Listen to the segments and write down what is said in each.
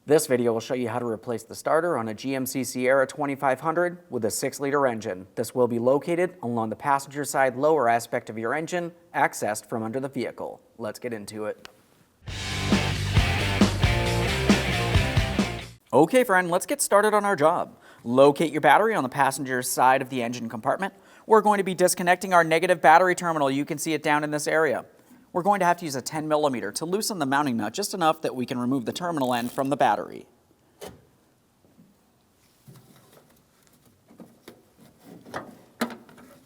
This video will show you how to replace the starter on a GMC Sierra 2500 with a 6-liter engine. This will be located along the passenger side lower aspect of your engine, accessed from under the vehicle. Let's get into it. Okay friend, let's get started on our job. Locate your battery on the passenger side of the engine compartment. We're going to be disconnecting our negative battery terminal. You can see it down in this area. We're going to have to use a 10mm to loosen the mounting nut just enough that we can remove the terminal end from the battery.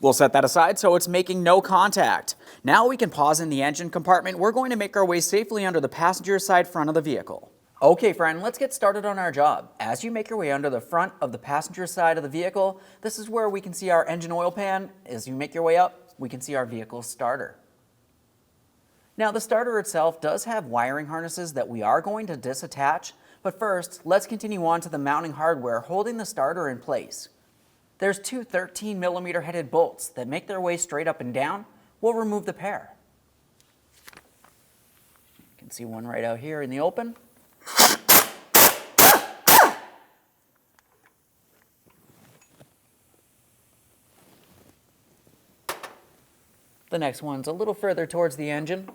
We'll set that aside so it's making no contact. Now we can pause in the engine compartment. We're going to make our way safely under the passenger side front of the vehicle. Okay friend, let's get started on our job. As you make your way under the front of the passenger side of the vehicle, this is where we can see our engine oil pan. As you make your way up, we can see our vehicle starter. Now the starter itself does have wiring harnesses that we are going to disattach, but first let's continue on to the mounting hardware holding the starter in place. There's two 13mm headed bolts that make their way straight up and down. We'll remove the pair. You can see one right out here in the open. The next one's a little further towards the engine.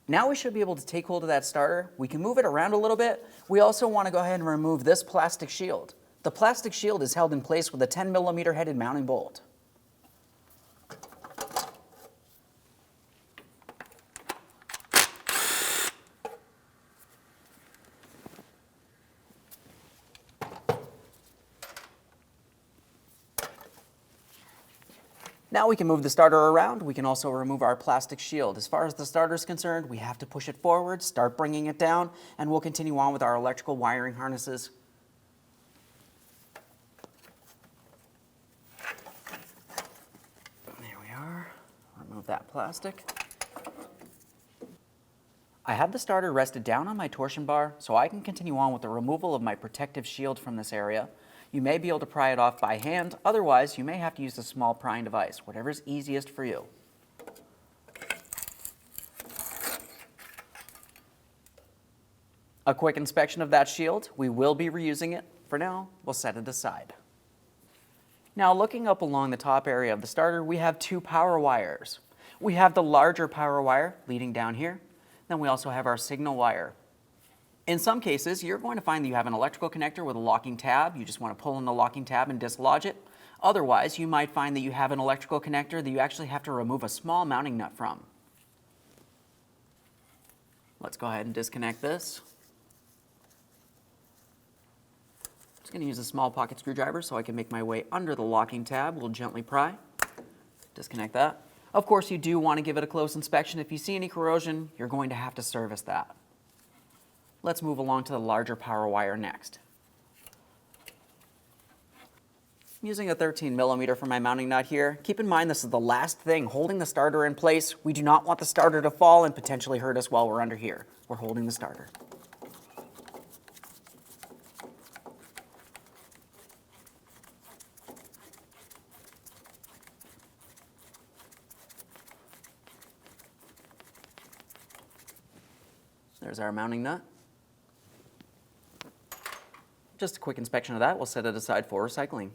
Now we should be able to take hold of that starter. We can move it around a little bit. We also want to go ahead and remove this plastic shield. The plastic shield is held in place with a 10mm headed mounting bolt. Now we can move the starter around. We can also remove our plastic shield. As far as the starter is concerned, we have to push it forward, start bringing it down, and we'll continue on with our electrical wiring harnesses. There we are. Remove that plastic. I have the starter rested down on my torsion bar so I can continue on with the removal of my protective shield from this area. You may be able to pry it off by hand, otherwise you may have to use a small prying device, whatever's easiest for you. A quick inspection of that shield. We will be reusing it. For now, we'll set it aside. Now looking up along the top area of the starter, we have two power wires. We have the larger power wire leading down here. Then we also have our signal wire. In some cases, you're going to find that you have an electrical connector with a locking tab. You just want to pull in the locking tab and dislodge it. Otherwise, you might find that you have an electrical connector that you actually have to remove a small mounting nut from. Let's go ahead and disconnect this. I'm just going to use a small pocket screwdriver so I can make my way under the locking tab. We'll gently pry. Disconnect that. Of course, you do want to give it a close inspection. If you see any corrosion, you're going to have to service that. Let's move along to the larger power wire next. I'm using a 13mm for my mounting nut here. Keep in mind this is the last thing holding the starter in place. We do not want the starter to fall and potentially hurt us while we're under here. We're holding the starter. There's our mounting nut. Just a quick inspection of that. We'll set it aside for recycling.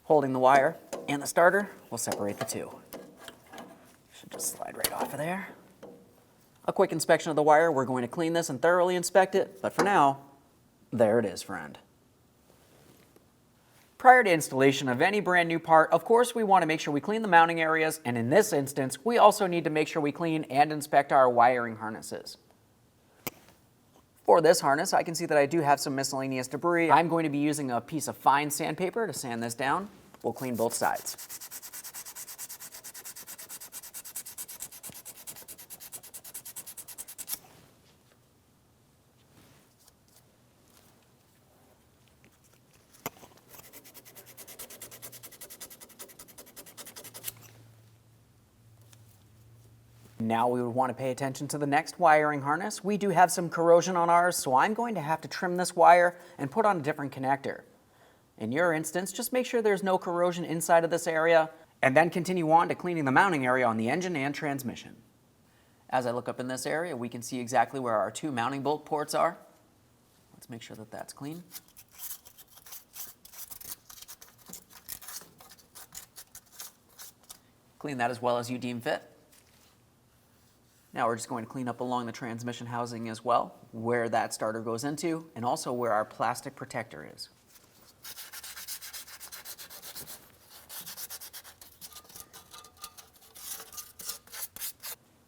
Holding the wire and the starter, we'll separate the two. Should just slide right off of there. A quick inspection of the wire. We're going to clean this and thoroughly inspect it, but for now, there it is, friend. Prior to installation of any brand new part, of course, we want to make sure we clean the mounting areas, and in this instance, we also need to make sure we clean and inspect our wiring harnesses. For this harness, I can see that I do have some miscellaneous debris. I'm going to be using a piece of fine sandpaper to sand this down. We'll clean both sides. Now we would want to pay attention to the next wiring harness. We do have some corrosion on ours, so I'm going to have to trim this wire and put on a different connector. In your instance, just make sure there's no corrosion inside of this area, and then continue on to cleaning the mounting area on the engine and transmission. As I look up in this area, we can see exactly where our 2 mounting bolt ports are. Let's make sure that that's clean. Clean that as well as you deem fit. Now we're just going to clean up along the transmission housing as well, where that starter goes into, and also where our plastic protector is.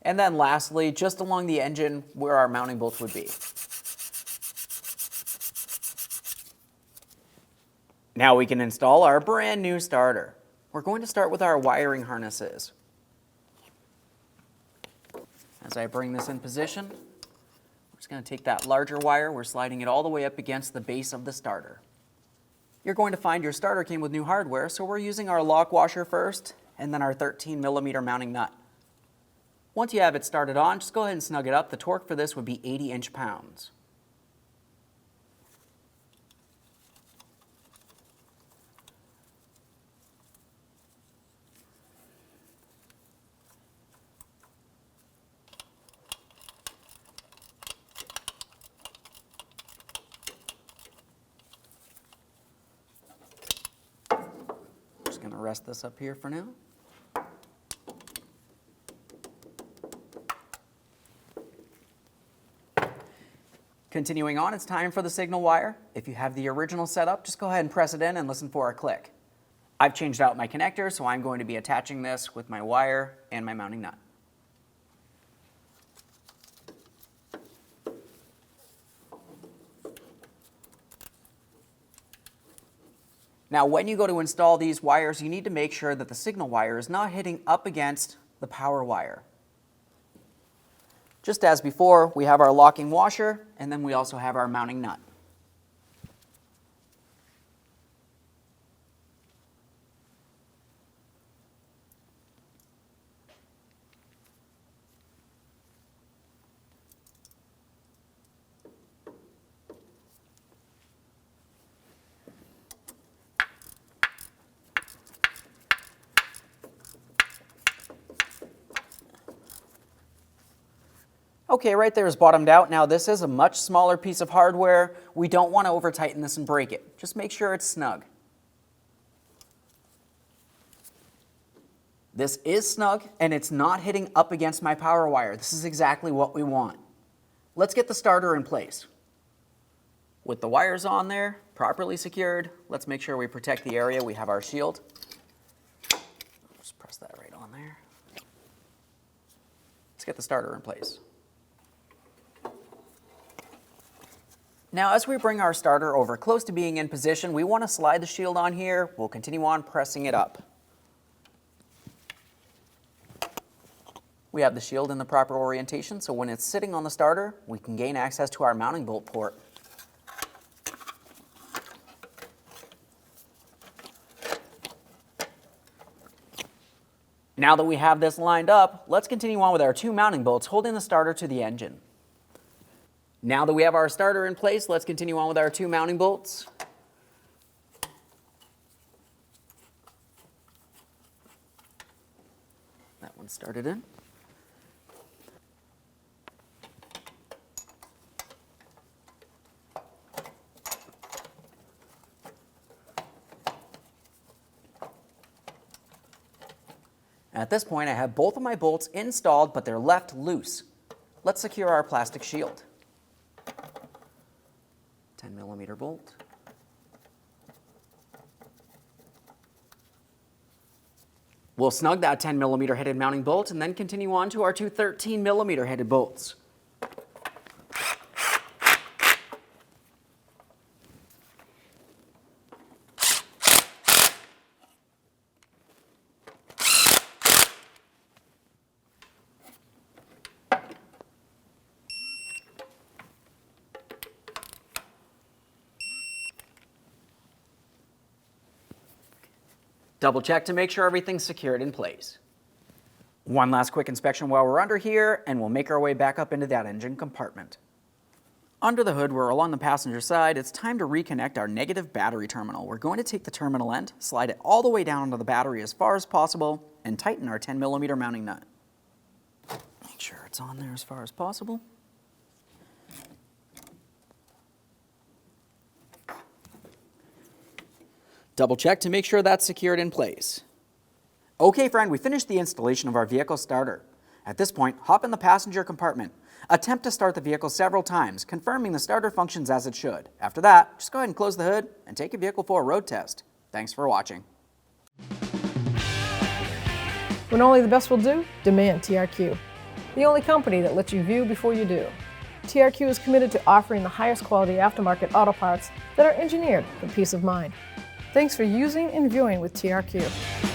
And then lastly, just along the engine where our mounting bolts would be. Now we can install our brand new starter. We're going to start with our wiring harnesses. As I bring this in position, I'm just going to take that larger wire, we're sliding it all the way up against the base of the starter. You're going to find your starter came with new hardware, so we're using our lock washer first, and then our 13mm mounting nut. Once you have it started on, just go ahead and snug it up. The torque for this would be 80 inch-pounds. Just going to rest this up here for now. Continuing on, it's time for the signal wire. If you have the original setup, just go ahead and press it in and listen for a click. I've changed out my connector, so I'm going to be attaching this with my wire and my mounting nut. Now, when you go to install these wires, you need to make sure that the signal wire is not hitting up against the power wire. Just as before, we have our locking washer, and then we also have our mounting nut. Okay, right there is bottomed out. Now this is a much smaller piece of hardware. We don't want to over tighten this and break it. Just make sure it's snug. This is snug and it's not hitting up against my power wire. This is exactly what we want. Let's get the starter in place. With the wires on there, properly secured, let's make sure we protect the area. We have our shield. Just press that right on there. Let's get the starter in place. Now, as we bring our starter over close to being in position, we want to slide the shield on here. We'll continue on pressing it up. We have the shield in the proper orientation, so when it's sitting on the starter, we can gain access to our mounting bolt port. Now that we have this lined up, let's continue on with our 2 mounting bolts holding the starter to the engine. Now that we have our starter in place, let's continue on with our 2 mounting bolts. That one started in. At this point, I have both of my bolts installed, but they're left loose. Let's secure our plastic shield. 10mm bolt. We'll snug that 10mm headed mounting bolt and then continue on to our 2 13mm headed bolts. Double check to make sure everything's secured in place. One last quick inspection while we're under here, and we'll make our way back up into that engine compartment. Under the hood, we're along the passenger side. It's time to reconnect our negative battery terminal. We're going to take the terminal end, slide it all the way down onto the battery as far as possible, and tighten our 10mm mounting nut. Make sure it's on there as far as possible. Double check to make sure that's secured in place. Okay, friend, we finished the installation of our vehicle starter. At this point, hop in the passenger compartment. Attempt to start the vehicle several times, confirming the starter functions as it should. After that, just go ahead and close the hood and take your vehicle for a road test. Thanks for watching. When only the best will do, demand TRQ. The only company that lets you view before you do. TRQ is committed to offering the highest quality aftermarket auto parts that are engineered for peace of mind. Thanks for using and viewing with TRQ.